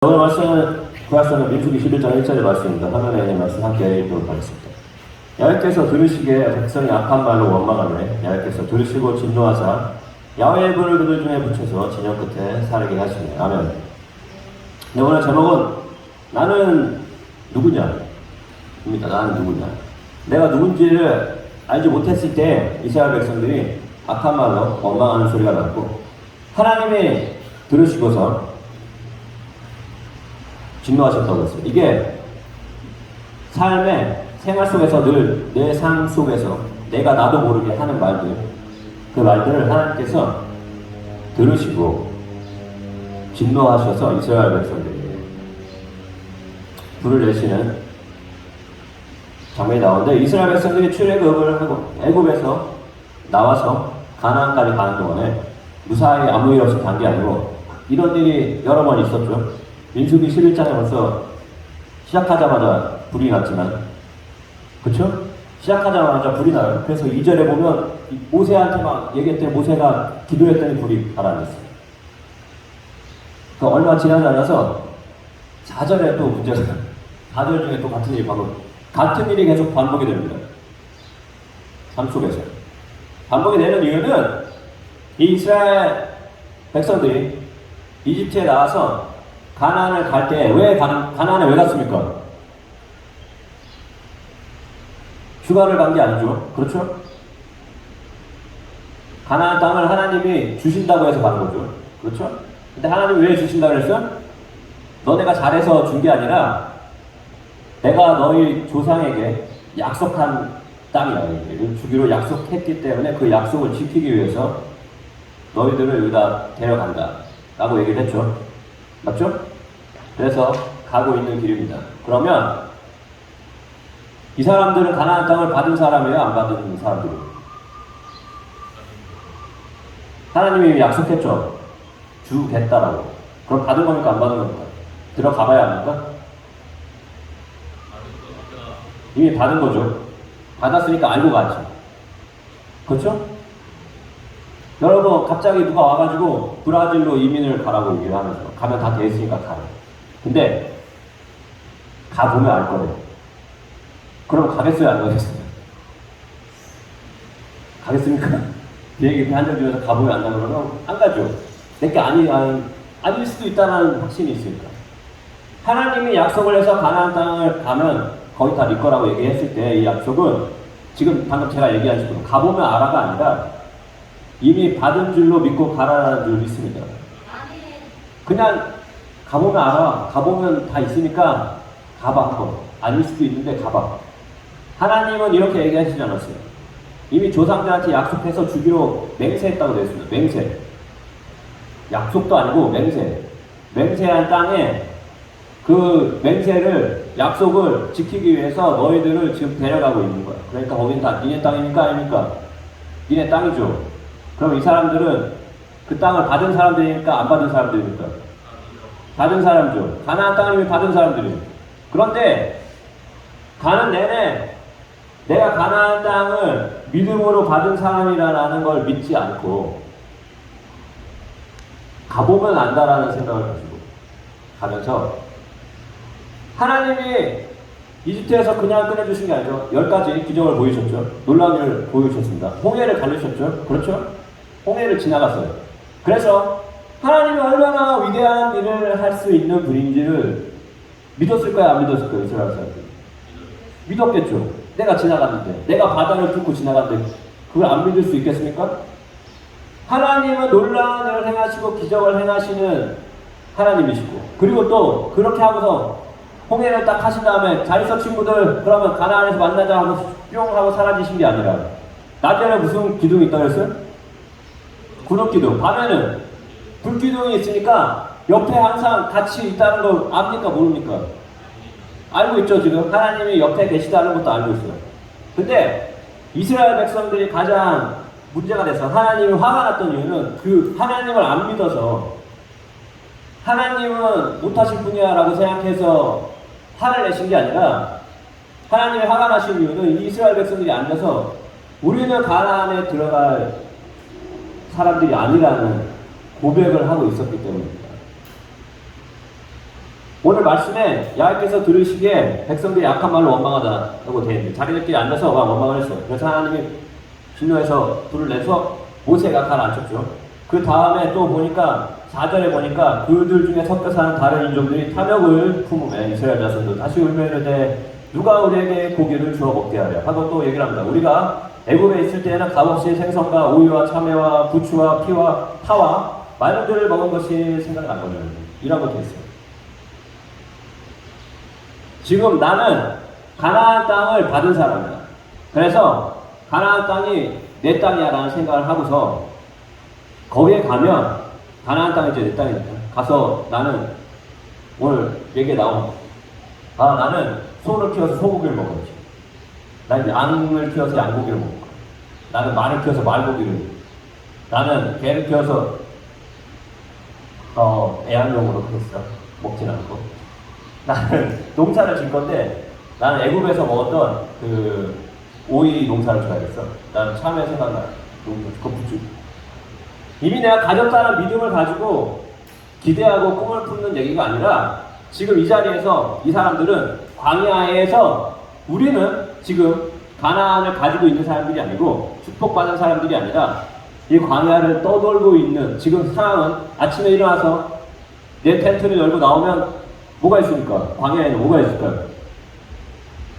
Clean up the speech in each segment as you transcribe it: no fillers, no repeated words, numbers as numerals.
오늘 말씀은 구약성경 민수기 11장 1절의 말씀입니다. 화면에 있는 말씀 함께 읽도록 하겠습니다. 야훼께서 들으시기에 백성이 악한 말로 원망하매 야훼께서 들으시고 진노하사 야훼의 불을 그들 중에 붙여서 진영 끝에 사르게 하시네. 아멘. 네, 오늘 제목은 나는 누구냐? 입니다. 나는 누구냐? 내가 누군지를 알지 못했을 때 이스라엘 백성들이 악한 말로 원망하는 소리가 났고 하나님이 들으시고서 진노하셨다고 했어요. 이게 삶의 생활 속에서 늘 내 삶 속에서 내가 나도 모르게 하는 말들, 그 말들을 하나님께서 들으시고 진노하셔서 이스라엘 백성들에게 불을 내시는 장면이 나오는데, 이스라엘 백성들이 출애굽을 하고 애굽에서 나와서 가나안까지 가는 동안에 무사히 아무 일 없이 간 게 아니고 이런 일이 여러 번 있었죠. 민수기 11장에 벌써 시작하자마자 불이 났지만, 그쵸? 시작하자마자 불이 나요. 그래서 2절에 보면 모세한테 막 얘기했더니 모세가 기도했더니 불이 달아났어요. 그러니까 얼마 지나지 않아서 4절에 또 문제가 4절 중에 또 같은 일이 같은 일이 계속 반복이 됩니다. 삶 속에서 반복이 되는 이유는 이 이스라엘 백성들이 이집트에 나와서 가나안을 갈 때 왜 가나안에 왜 갔습니까? 휴가를 간 게 아니죠. 그렇죠? 가나안 땅을 하나님이 주신다고 해서 가는 거죠. 그렇죠? 근데 하나님이 왜 주신다고 그랬어? 너네가 잘해서 준 게 아니라 내가 너희 조상에게 약속한 땅이라, 주기로 약속했기 때문에 그 약속을 지키기 위해서 너희들을 여기다 데려간다 라고 얘기를 했죠. 맞죠? 그래서 가고 있는 길입니다. 그러면 이 사람들은 가나안 땅을 받은 사람이에요? 안 받은 사람들이에요? 하나님이 약속했죠. 주겠다라고. 그럼 받은 겁니까? 안 받은 겁니까? 들어가봐야 합니까? 이미 받은 거죠. 받았으니까 알고 가지. 그렇죠? 여러분, 갑자기 누가 와가지고 브라질로 이민을 가라고 얘기를 하면서 가면 다 돼 있으니까 가요. 근데 가보면 알 거예요. 그럼 가겠어요? 안 가겠어요? 가겠습니까? 비행기 한정 중에서 가보면 안 가면 그러면 안 가죠. 내게 아닐 수도 있다는 확신이 있으니까. 하나님이 약속을 해서 가나안 땅을 가면 거의 다 네 거라고 얘기했을 때 이 약속은 지금 방금 제가 얘기한 식으로 가보면 알아가 아니라 이미 받은 줄로 믿고 가라는 줄 믿습니다. 그냥 가보면 알아. 가보면 다 있으니까 가봐 한번. 아닐 수도 있는데 가봐. 하나님은 이렇게 얘기하시지 않았어요. 이미 조상들한테 약속해서 주기로 맹세했다고 되어 있습니다. 맹세. 약속도 아니고 맹세. 맹세한 땅에 그 맹세를, 약속을 지키기 위해서 너희들을 지금 데려가고 있는 거야. 그러니까 거긴 다 니네 땅입니까? 아닙니까? 니네 땅이죠. 그럼 이 사람들은 그 땅을 받은 사람들이니까 안 받은 사람들입니까? 받은 사람이죠. 가나안 땅을 이미 받은 사람들이에요. 그런데 가는 내내 내가 가나안 땅을 믿음으로 받은 사람이라는 걸 믿지 않고 가보면 안다라는 생각을 가지고 가면서, 하나님이 이집트에서 그냥 꺼내주신 게 아니죠. 10가지 기적을 보이셨죠. 놀라운 일을 보여주셨습니다. 홍해를 가르셨죠. 그렇죠? 홍해를 지나갔어요. 그래서 하나님이 얼마나 위대한 일을 할 수 있는 분인지를 믿었을 거야, 안 믿었을 거야, 이스라엘 사람들이? 믿었겠죠. 내가 지나갔는데, 내가 바다를 뚫고 지나갔는데 그걸 안 믿을 수 있겠습니까? 하나님은 놀라운 일을 행하시고 기적을 행하시는 하나님이시고, 그리고 또 그렇게 하고서 홍해를 딱 하신 다음에 잘 있어 친구들 그러면 가나안에서 만나자 하고 뿅 하고 사라지신 게 아니라, 낮에는 무슨 기둥이 있다고 했어요? 구름기둥. 밤에는 불기둥이 있으니까 옆에 항상 같이 있다는 걸 압니까? 모릅니까? 알고 있죠. 지금 하나님이 옆에 계시다는 것도 알고 있어요. 근데 이스라엘 백성들이 가장 문제가 돼서 하나님이 화가 났던 이유는 그 하나님을 안 믿어서, 하나님은 못하실 분이야 라고 생각해서 화를 내신 게 아니라, 하나님이 화가 나신 이유는 이 이스라엘 백성들이 앉아서 우리는 가나안에 들어갈 사람들이 아니라는 고백을 하고 있었기 때문입니다. 오늘 말씀에 야훼께서 들으시기에 백성들이 약한 말로 원망하다고 되어 있는데 자기들끼리 앉아서 원망을 했어요. 그래서 하나님이 진노해서 불을 내서 모세가 가라앉혔죠. 그 다음에 또 보니까 4절에 보니까 그들 중에 섞여 사는 다른 인종들이 탐욕을 품음에 이스라엘 자손도 다시 울며 이르되 누가 우리에게 고기를 주어 먹게 하랴 하고 또 얘기를 합니다. 우리가 애굽에 있을 때에는 값없이 생선과 우유와 참외와 부추와 피와 파와 말들을 먹은 것이 생각이 나거든요. 이라고 되어 있어요. 지금 나는 가나안 땅을 받은 사람이야. 그래서 가나안 땅이 내 땅이야 라는 생각을 하고서 거기에 가면 가나안 땅이 이제 내 땅이니까 가서 나는 오늘 얘기에 나온 나는 소를 키워서 소고기를 먹었지. 나는 양을 키워서 양고기를 먹을 거야. 나는 말을 키워서 말고기를 나는 개를 키워서 애완용으로 했어. 먹진 않고. 나는 농사를 질 건데 나는 애굽에서 먹었던 그 오이 농사를 줘야겠어. 나는 참외 생각나. 그거 부추. 이미 내가 가졌다는 믿음을 가지고 기대하고 꿈을 품는 얘기가 아니라 지금 이 자리에서 이 사람들은 광야에서 우리는 지금 가나안을 가지고 있는 사람들이 아니고 축복받은 사람들이 아니라 이 광야를 떠돌고 있는 지금 상황은 아침에 일어나서 내 텐트를 열고 나오면 뭐가 있습니까? 광야에는 뭐가 있을까요?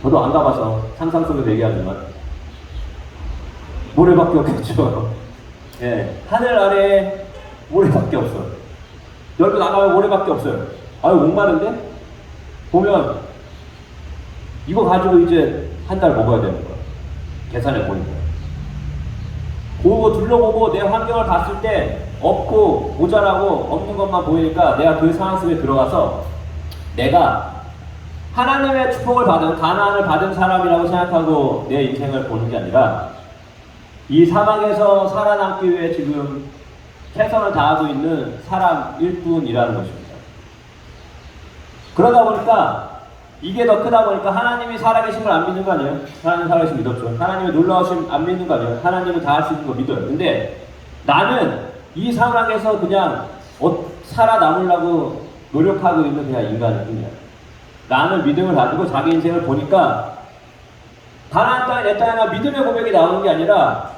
저도 안 가봐서 상상 속에서 얘기하지만 모래밖에 없겠죠. 예, 하늘 아래에 모래밖에 없어요. 열고 나가면 모래밖에 없어요. 아유 목마른데? 보면 이거 가지고 이제 한 달 먹어야 되는 거야. 계산해 보니까. 그거 둘러보고 내 환경을 봤을 때 없고 모자라고 없는 것만 보이니까 내가 그 상황 속에 들어가서 내가 하나님의 축복을 받은 가나안을 받은 사람이라고 생각하고 내 인생을 보는 게 아니라 이 사막에서 살아남기 위해 지금 최선을 다하고 있는 사람일 뿐이라는 것입니다. 그러다 보니까 이게 더 크다 보니까 하나님이 살아계신 걸 안 믿는 거 아니에요? 하나님 살아계신 믿었죠. 하나님의 놀라우심 안 믿는 거 아니에요? 하나님은 다 할 수 있는 거 믿어요. 근데 나는 이 상황에서 그냥 살아남으려고 노력하고 있는 그냥 인간일 뿐이야. 나는 믿음을 가지고 자기 인생을 보니까 가나안 땅이 내 땅이나 믿음의 고백이 나오는 게 아니라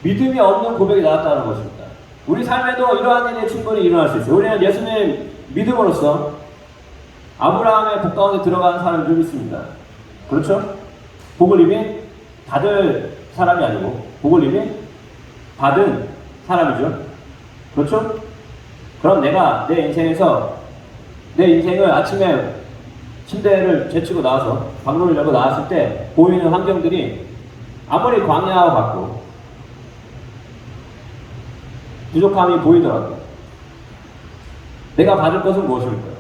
믿음이 없는 고백이 나왔다는 것입니다. 우리 삶에도 이러한 일이 충분히 일어날 수 있어요. 우리는 예수님 믿음으로써 아브라함의 복 가운데 들어가는 사람을 좀 있습니다. 그렇죠? 복을 이미 받을 사람이 아니고 복을 이미 받은 사람이죠. 그렇죠? 그럼 내가 내 인생에서 내 인생을 아침에 침대를 제치고 나와서 방문을 열고 나왔을 때 보이는 환경들이 아무리 광야와 같고 부족함이 보이더라도 내가 받을 것은 무엇일까요?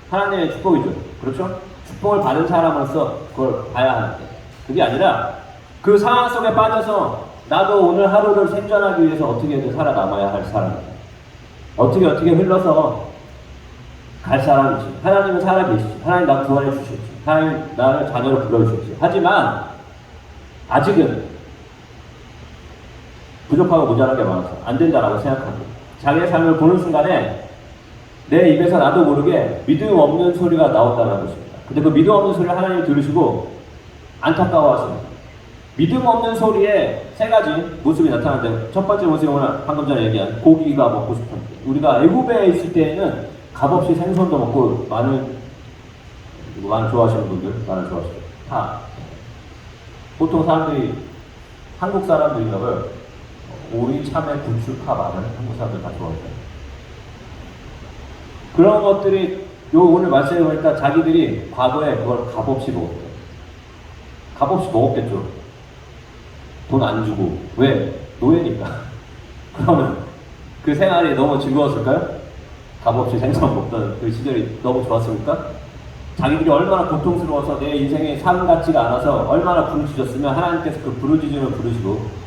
하나님의 축복이죠. 그렇죠? 축복을 받은 사람으로서 그걸 봐야 하는데 그게 아니라 그 상황 속에 빠져서 나도 오늘 하루를 생존하기 위해서 어떻게든 살아남아야 할 사람이다. 어떻게 흘러서 갈 사람이지. 하나님은 살아계시지. 하나님 나 구원해 주셨지. 하나님 나를 자녀로 불러주셨지. 하지만 아직은 부족하고 모자란 게 많아서 안 된다라고 생각하고 자기의 삶을 보는 순간에 내 입에서 나도 모르게 믿음 없는 소리가 나온다는 것입니다. 근데 그 믿음 없는 소리를 하나님이 들으시고 안타까워하십니다. 믿음 없는 소리에 세 가지 모습이 나타나는데 첫 번째 모습이 오늘 방금 전에 얘기한 고기가 먹고 싶은데 우리가 애굽에 있을 때에는 값없이 생선도 먹고 마늘 좋아하시는 분들 마늘 좋아하시고 다 보통 사람들이 한국 사람들인가 봐요. 오이, 참외, 부추, 파, 마늘 한국 사람들 다 좋아해요. 그런 것들이 오늘 말씀해 보니까 자기들이 과거에 그걸 값없이 먹었대요. 값없이 먹었겠죠. 돈 안 주고. 왜? 노예니까. 그러면 그 생활이 너무 즐거웠을까요? 값없이 생선 먹던 그 시절이 너무 좋았습니까? 자기들이 얼마나 고통스러워서 내 인생에 삶 같지가 않아서 얼마나 부르짖었으면 하나님께서 그 부르짖음을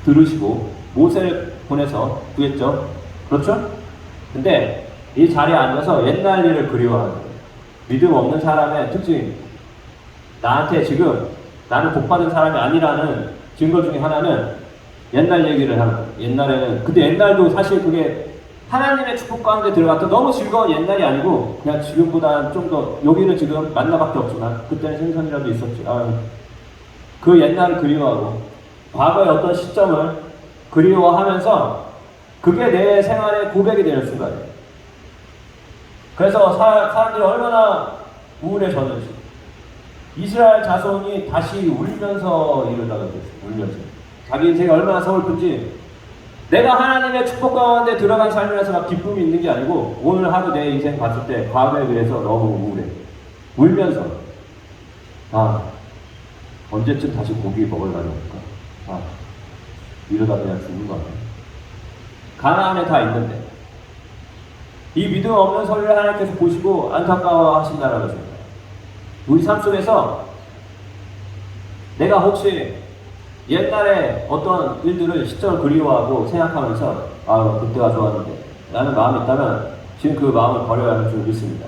들으시고 모세를 보내서 구했죠. 그렇죠? 근데 이 자리에 앉아서 옛날 일을 그리워하는 믿음 없는 사람의 특징입니다. 나한테 지금 나는 복받은 사람이 아니라는 증거 중에 하나는 옛날 얘기를 하는 거예요. 옛날에는 근데 옛날도 사실 그게 하나님의 축복 가운데 들어갔던 너무 즐거운 옛날이 아니고 그냥 지금보다 좀 더 여기는 지금 만나밖에 없지만 그때는 생선이라도 있었지. 그 옛날을 그리워하고 과거의 어떤 시점을 그리워하면서 그게 내 생활의 고백이 되는 순간이에요. 그래서 사람들이 얼마나 우울해졌는지 이스라엘 자손이 다시 울면서 이러다가 됐어요. 울면서 자기 인생이 얼마나 서글픈지 내가 하나님의 축복 가운데 들어간 삶이라서 막 기쁨이 있는 게 아니고 오늘 하루 내 인생 봤을 때 과거에 비해서 너무 우울해. 울면서 언제쯤 다시 고기 먹을 날이 올까? 이러다 그냥 죽는 거 아니야? 가나안에 다 있는데 이 믿음 없는 소리를 하나님께서 보시고 안타까워 하신다라는 것입니다. 우리 삶 속에서 내가 혹시 옛날에 어떤 일들을 시점을 그리워하고 생각하면서 그때가 좋았는데 라는 마음이 있다면 지금 그 마음을 버려야 할 줄 믿습니다.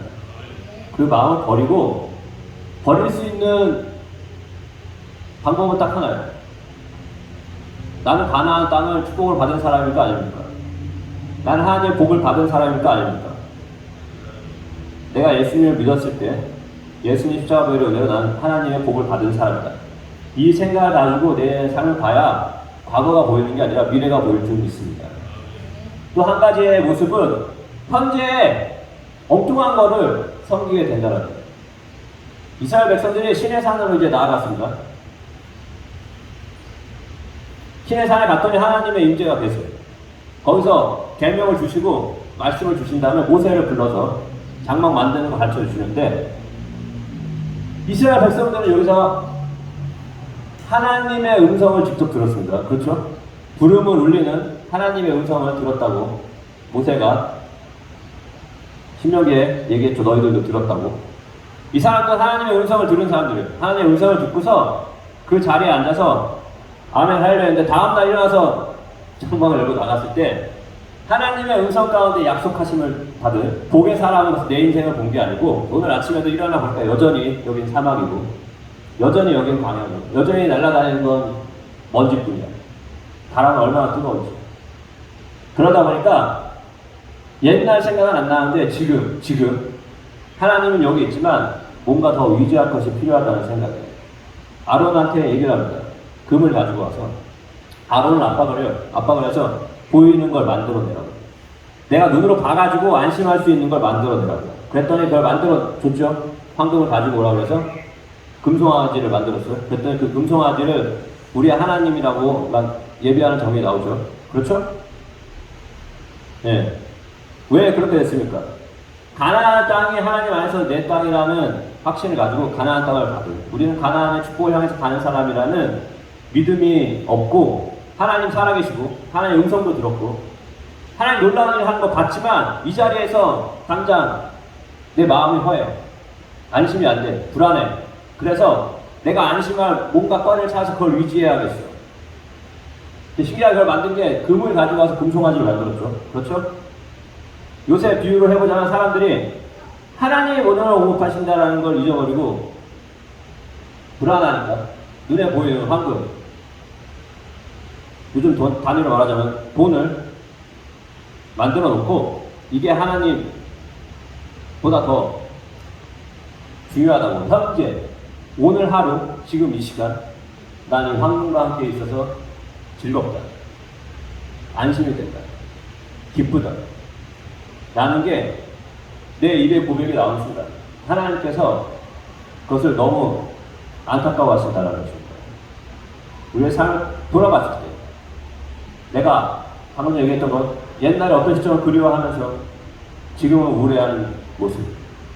그 마음을 버리고 버릴 수 있는 방법은 딱 하나예요. 나는 가나안 땅을 축복을 받은 사람일까 아닙니까? 나는 하나님의 복을 받은 사람일까 아닙니까? 내가 예수님을 믿었을 때 예수님 십자가 보혈의 은혜로 나는 하나님의 복을 받은 사람이다. 이 생각을 가지고 내 삶을 봐야 과거가 보이는 게 아니라 미래가 보일 줄 믿습니다. 또 한 가지의 모습은 현재 엉뚱한 거를 섬기게 된다는 거예요. 이스라엘 백성들이 신의 산으로 이제 나아갔습니다. 신의 산에 갔더니 하나님의 임재가 계세요. 거기서 계명을 주시고 말씀을 주신 다음에 모세를 불러서 장막 만드는 거 가르쳐 주시는데 이스라엘 백성들은 여기서 하나님의 음성을 직접 들었습니다. 그렇죠? 부름을 울리는 하나님의 음성을 들었다고 모세가 신명기에 얘기했죠. 너희들도 들었다고. 이 사람들은 하나님의 음성을 들은 사람들이에요. 하나님의 음성을 듣고서 그 자리에 앉아서 아멘 하려 했는데 다음날 일어나서 장막을 열고 나갔을 때 하나님의 음성 가운데 약속하심을 받은 복의 사람으로서 내 인생을 본 게 아니고 오늘 아침에도 일어나 볼까 여전히 여긴 사막이고 여전히 여긴 광야고 여전히 날아다니는 건 먼지뿐이야. 바람은 얼마나 뜨거운지. 그러다 보니까 옛날 생각은 안 나는데 지금 하나님은 여기 있지만 뭔가 더 위대할 것이 필요하다는 생각이에요. 아론한테 얘기를 합니다. 금을 가지고 와서 아론을 압박을 해서 보이는 걸 만들어내라고. 내가 눈으로 봐가지고 안심할 수 있는 걸 만들어내라고. 그랬더니 그걸 만들어줬죠. 황금을 가지고 오라고 해서 금송아지를 만들었어요. 그랬더니 그 금송아지를 우리 하나님이라고 예비하는 점이 나오죠. 그렇죠? 네. 왜 그렇게 됐습니까? 가나안 땅이 하나님 안에서 내 땅이라는 확신을 가지고 가나안 땅을 받은 우리는 가나안의 축복을 향해서 가는 사람이라는 믿음이 없고 하나님 살아계시고 하나님 음성도 들었고 하나님 놀라운 일 하는 거 봤지만 이 자리에서 당장 내 마음이 허해. 안심이 안 돼. 불안해. 그래서 내가 안심할 뭔가 꺼내를 찾아서 그걸 유지해야겠어. 신기하게 그걸 만든 게 금을 가지고 와서 금송아지를 만들었죠. 그렇죠? 요새 비유를 해보자면 사람들이 하나님의 오늘을 공급하신다라는 걸 잊어버리고 불안하니까 눈에 보이는 황금, 요즘 단위로 말하자면 돈을 만들어 놓고 이게 하나님보다 더 중요하다고. 현재 오늘 하루 지금 이 시간 나는 황금과 함께 있어서 즐겁다, 안심이 된다, 기쁘다 라는 게 내 입의 고백이 나오는 순간 하나님께서 그것을 너무 안타까워하신다는 것입니다. 우리의 삶을 돌아봤을 때 내가 방금 얘기했던 것 옛날에 어떤 시점을 그리워하면서 지금은 우울해하는 모습,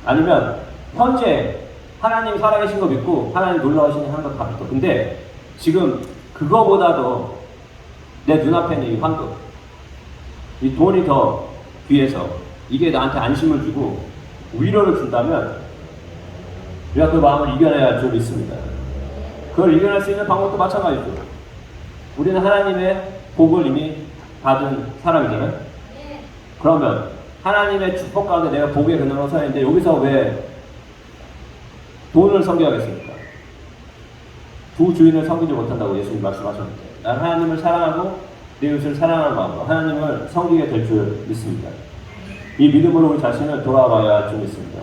아니면 현재 하나님 살아계신 거 믿고 하나님 놀라우신 하는 거 다 믿고 근데 지금 그거보다도 내 눈앞에 있는 이 황금, 이 돈이 더 귀해서 이게 나한테 안심을 주고 위로를 준다면 우리가 그 마음을 이겨내야 할 줄 믿습니다. 그걸 이겨낼 수 있는 방법도 마찬가지죠. 우리는 하나님의 복을 이미 받은 사람이잖아요. 그러면 하나님의 축복 가운데 내가 복의 근원으로 서 있는데 여기서 왜 돈을 섬겨야겠습니까? 두 주인을 섬기지 못한다고 예수님 말씀하셨는데 난 하나님을 사랑하고 내 이웃을 사랑하는 마음으로 하나님을 섬기게 될 줄 믿습니다. 이 믿음으로 우리 자신을 돌아봐야 할 줄 믿습니다.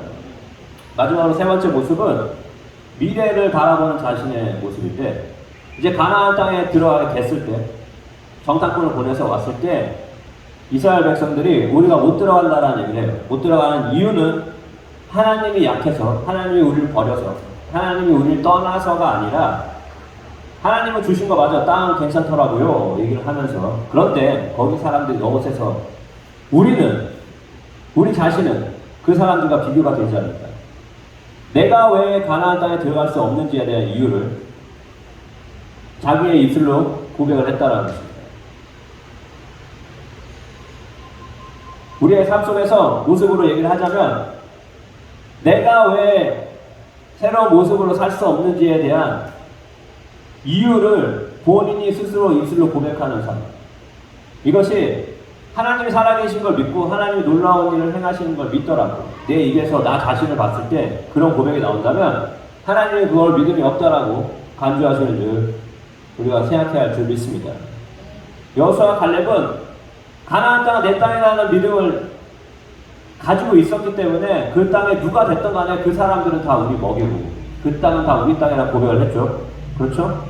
마지막으로 세 번째 모습은 미래를 바라보는 자신의 모습인데, 이제 가나안 땅에 들어가게 됐을 때, 정탐꾼을 보내서 왔을 때 이스라엘 백성들이 우리가 못 들어간다라는 얘기를 해요. 못 들어가는 이유는 하나님이 약해서, 하나님이 우리를 버려서, 하나님이 우리를 떠나서가 아니라 하나님은 주신 거 맞아, 땅은 괜찮더라고요 얘기를 하면서, 그런데 거기 사람들이 너무 세서 우리 자신은 그 사람들과 비교가 되지 않는다. 내가 왜 가나안 땅에 들어갈 수 없는지에 대한 이유를 자기의 입술로 고백을 했다라는 것입니다. 우리의 삶 속에서 모습으로 얘기를 하자면, 내가 왜 새로운 모습으로 살 수 없는지에 대한 이유를 본인이 스스로 입술로 고백하는 삶. 이것이 하나님이 살아계신 걸 믿고 하나님이 놀라운 일을 행하시는 걸 믿더라도 내 입에서 나 자신을 봤을 때 그런 고백이 나온다면 하나님이 그걸 믿음이 없다라고 간주하시는 줄 우리가 생각해야 할 줄 믿습니다. 여호수아와 갈렙은 가나안 땅은 내 땅이라는 믿음을 가지고 있었기 때문에 그 땅에 누가 됐든 간에 그 사람들은 다 우리 먹이고 그 땅은 다 우리 땅이라고 고백을 했죠. 그렇죠?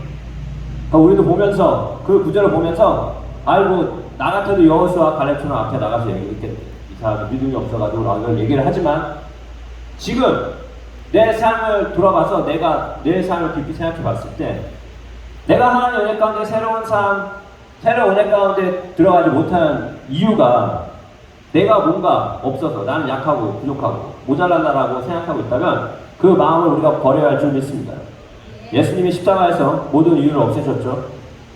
그러니까 우리도 보면서 그 구절을 보면서 아이고 나 같아도 여호수아와 갈렙처럼 앞에 나가서 이렇게 이 사람이 믿음이 없어가지고 라고 얘기를 하지만, 지금 내 삶을 돌아봐서 내가 내 삶을 깊이 생각해 봤을 때 내가 하나님 은혜 가운데 새로운 은혜 가운데 들어가지 못하는 이유가 내가 뭔가 없어서 나는 약하고 부족하고 모자란다라고 생각하고 있다면 그 마음을 우리가 버려야 할 줄 믿습니다. 예수님이 십자가에서 모든 이유를 없애셨죠.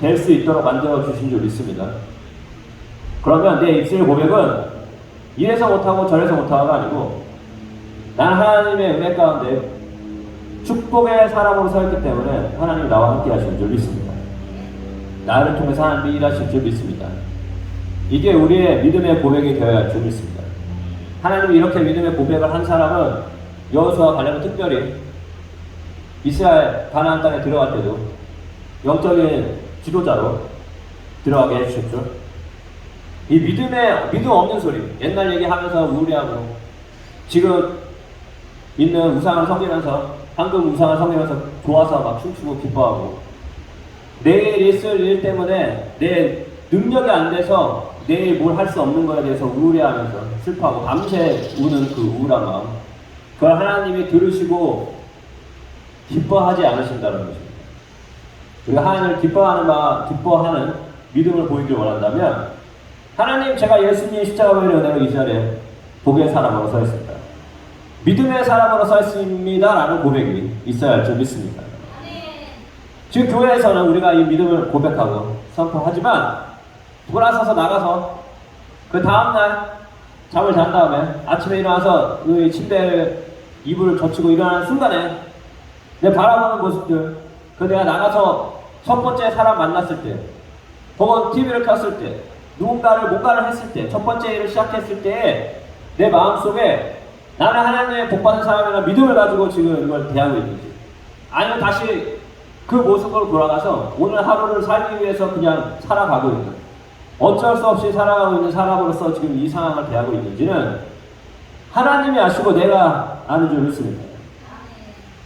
될 수 있도록 만들어 주신 줄 믿습니다. 그러면 내 입술 고백은 이래서 못하고 저래서 못하고가 아니고 나는 하나님의 은혜 가운데 축복의 사람으로 서 있기 때문에 하나님이 나와 함께 하시는 줄 믿습니다. 나를 통해서 하나님이 일하실 줄 믿습니다. 이게 우리의 믿음의 고백이 되어야 할 줄 믿습니다. 하나님이 이렇게 믿음의 고백을 한 사람은 여호수아와 갈렙은 특별히 이스라엘 가나안 땅에 들어갈 때도 영적인 지도자로 들어가게 해주셨죠. 이 믿음 없는 소리, 옛날 얘기하면서 우울해하고 지금 있는 우상을 섬기면서, 황금 우상을 섬기면서 좋아서 막 춤추고 기뻐하고, 내일 있을 일 때문에 내 능력이 안 돼서 내일 뭘 할 수 없는 거에 대해서 우울해하면서 슬퍼하고 밤새 우는 그 우울한 마음, 그걸 하나님이 들으시고 기뻐하지 않으신다는 것입니다. 우리가 하나님을 기뻐하는 믿음을 보이길 원한다면, 하나님, 제가 예수님 십자가의 은혜로 이 자리에 복의 사람으로 서 있습니다. 믿음의 사람으로 서 있습니다 라는 고백이 있어야 할 줄 믿습니다. 지금 교회에서는 우리가 이 믿음을 고백하고 선포하지만, 돌아서서 나가서 그 다음날 잠을 잔 다음에 아침에 일어나서 그 침대에 이불을 젖히고 일어나는 순간에 내 바라보는 모습들, 그 내가 나가서 첫 번째 사람 만났을 때, 혹은 TV를 켰을 때, 뭔가를 했을 때, 첫 번째 일을 시작했을 때 내 마음속에 나는 하나님의 복받은 사람이라는 믿음을 가지고 지금 이걸 대하고 있는지, 아니면 다시 그 모습으로 돌아가서 오늘 하루를 살기 위해서 그냥 살아가고 있는, 어쩔 수 없이 살아가고 있는 사람으로서 지금 이 상황을 대하고 있는지는 하나님이 아시고 내가 아는 줄 믿습니다.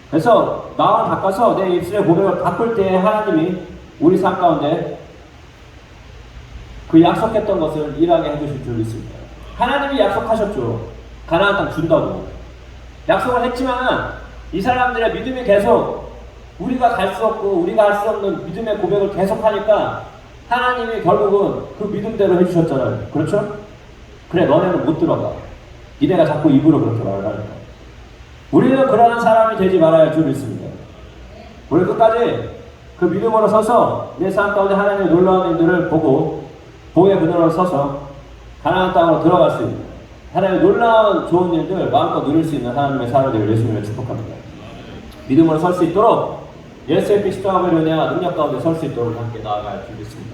그래서 마음을 바꿔서 내 입술의 고백을 바꿀 때 하나님이 우리 삶 가운데 그 약속했던 것을 일하게 해주실 줄 믿습니다. 하나님이 약속하셨죠. 가나안 땅 준다고 약속을 했지만 이 사람들의 믿음이 계속 우리가 갈 수 없고 우리가 할 수 없는 믿음의 고백을 계속하니까 하나님이 결국은 그 믿음대로 해주셨잖아요. 그렇죠? 그래, 너네는 못 들어가. 니네가 자꾸 입으로 그렇게 말을 하니까. 우리는 그러한 사람이 되지 말아야 할 줄 믿습니다. 우리 끝까지 그 믿음으로 서서 내 삶 가운데 하나님의 놀라운 일들을 보고 복의 그늘로 서서 가나안 땅으로 들어갈 수 있는, 하나님의 놀라운 좋은 일들 마음껏 누릴 수 있는 하나님의 사람이 되길 예수님을 축복합니다. 믿음으로 설 수 있도록 예수의 피 십자가의 은혜와 능력 가운데 설 수 있도록 함께 나아갈 줄 믿습니다.